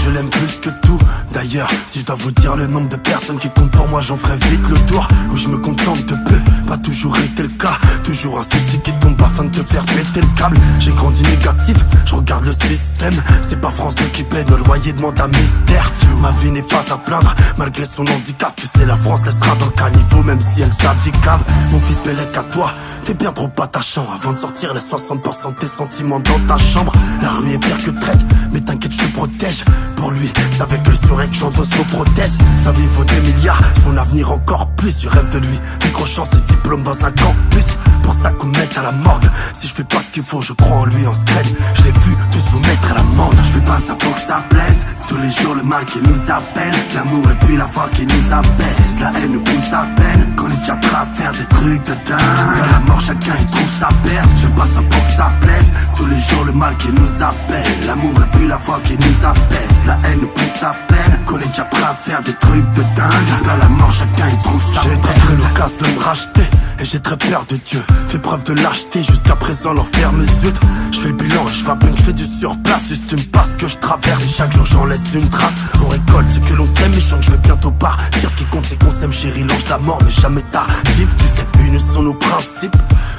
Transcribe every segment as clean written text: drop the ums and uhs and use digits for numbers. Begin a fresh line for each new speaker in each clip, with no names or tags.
je l'aime plus que tout. D'ailleurs, si je dois vous dire le nombre de personnes qui comptent pour moi, j'en ferai vite le tour. Où je me contente de peu, pas toujours été le cas. Toujours un souci qui tombe afin de te faire péter le câble. J'ai grandi négatif, je regarde le système. C'est pas France 2 qui paie nos loyers, demande un mystère. Ma vie n'est pas à plaindre, malgré son handicap. Tu sais, la France laissera dans le caniveau, même si elle t'a dit cave. Mon fils Bellec à toi, t'es bien trop attachant. Avant de sortir les 60% de tes sentiments dans ta chambre. La rue est pire que traite, mais t'inquiète, je te protège. Pour lui, c'est avec le sourire que j'endosse vos prothèses. Sa vie vaut des milliards, son avenir encore plus. Je rêve de lui, décrochant ses diplômes dans un campus. Pour ça qu'on me mette à la morgue. Si je fais pas ce qu'il faut, je crois en lui en scred. Je l'ai vu tous vous mettre à l'amende. Je fais pas ça pour que ça plaise. Tous les jours le mal qui nous appelle. L'amour et puis la foi qui nous abaisse. La haine nous pousse à peine. Qu'on est déjà prêt à faire des trucs de dingue. À la mort chacun y trouve sa perte. Je fais pas ça pour que ça plaise. Tous les jours le mal qui nous appelle. L'amour et puis la foi qui nous abaisse. La haine nous pousse à peine. Qu'on est déjà prêt à faire des trucs de dingue. À la mort chacun y trouve sa perte. J'ai très pris l'occasion de me racheter. Et j'ai très peur de Dieu. Fais preuve de lâcheté, jusqu'à présent l'enfer me zute. Je fais le bilan et je vapote, je fais du surplace. Juste une passe que je traverse, chaque jour j'en laisse une trace. On récolte ce que l'on sème, mais je sens que je vais bientôt partir. Ce qui compte c'est qu'on s'aime chérie, l'ange de la mort n'est jamais tardif. Tu sais, une sont nos principes.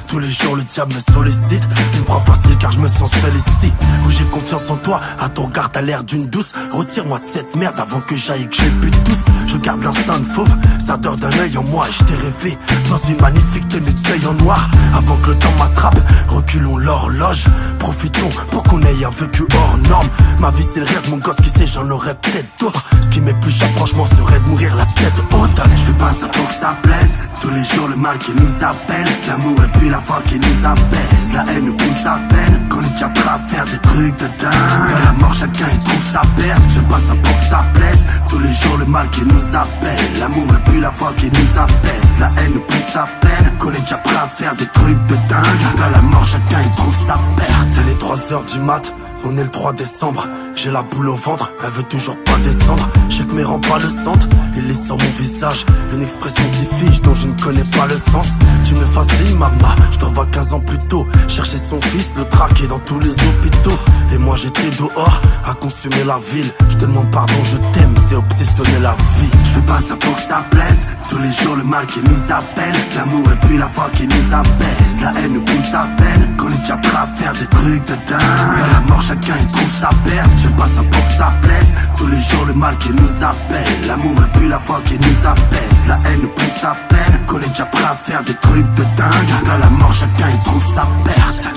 Tous les jours le diable me sollicite. Il me prend facile car je me sens seul ici. Où j'ai confiance en toi, à ton regard t'as l'air d'une douce. Retire-moi de cette merde avant que j'aille et que j'ai plus de tous. Je garde l'instinct de fauve, ça dort d'un œil en moi. Et je t'ai rêvé dans une magnifique tenue de deuil en noir. Avant que le temps m'attrape, reculons l'horloge. Profitons pour qu'on ait un vécu hors norme. Ma vie c'est le rire de mon gosse, qui sait j'en aurais peut-être d'autres. Ce qui m'est plus cher franchement serait de mourir la tête haute. Je fais pas ça pour que ça plaise. Tous les jours le mal qui nous appelle. L'amour et puis la foi qui nous abaisse. La haine nous pousse à peine. Qu'on est déjà prêt à faire des trucs de dingue. À la mort chacun y trouve sa perte. Je fais pas ça pour que ça plaise. Tous les jours le mal qui nous appelle. L'amour et puis la foi qui nous abaisse. La haine nous pousse à peine. Qu'on est déjà prêt à faire des trucs de dingue. À la mort chacun y trouve sa perte. Elle est 3h du mat, on est le 3 décembre. J'ai la boule au ventre, elle veut toujours pas descendre. Je sais que mes rangs pas le sentent, il est sur mon visage. Une expression si fiche dont je ne connais pas le sens. Tu me fascines maman, je te revois 15 ans plus tôt. Chercher son fils, le traquer dans tous les hôpitaux. Et moi j'étais dehors, à consumer la ville. Je te demande pardon, je t'aime, c'est obsessionner la vie. Je fais pas ça pour que ça plaise. Tous les jours le mal qui nous appelle. L'amour et puis la foi qui nous abaisse. La haine nous pousse à peine. Qu'on est déjà prêt à faire des trucs de dingue. À la mort chacun y trouve sa perte. Je fais pas ça pour que ça plaise. Tous les jours le mal qui nous appelle. L'amour et puis la foi qui nous abaisse. La haine nous pousse à peine. Qu'on est déjà prêt à faire des trucs de dingue. À la mort chacun y trouve sa perte.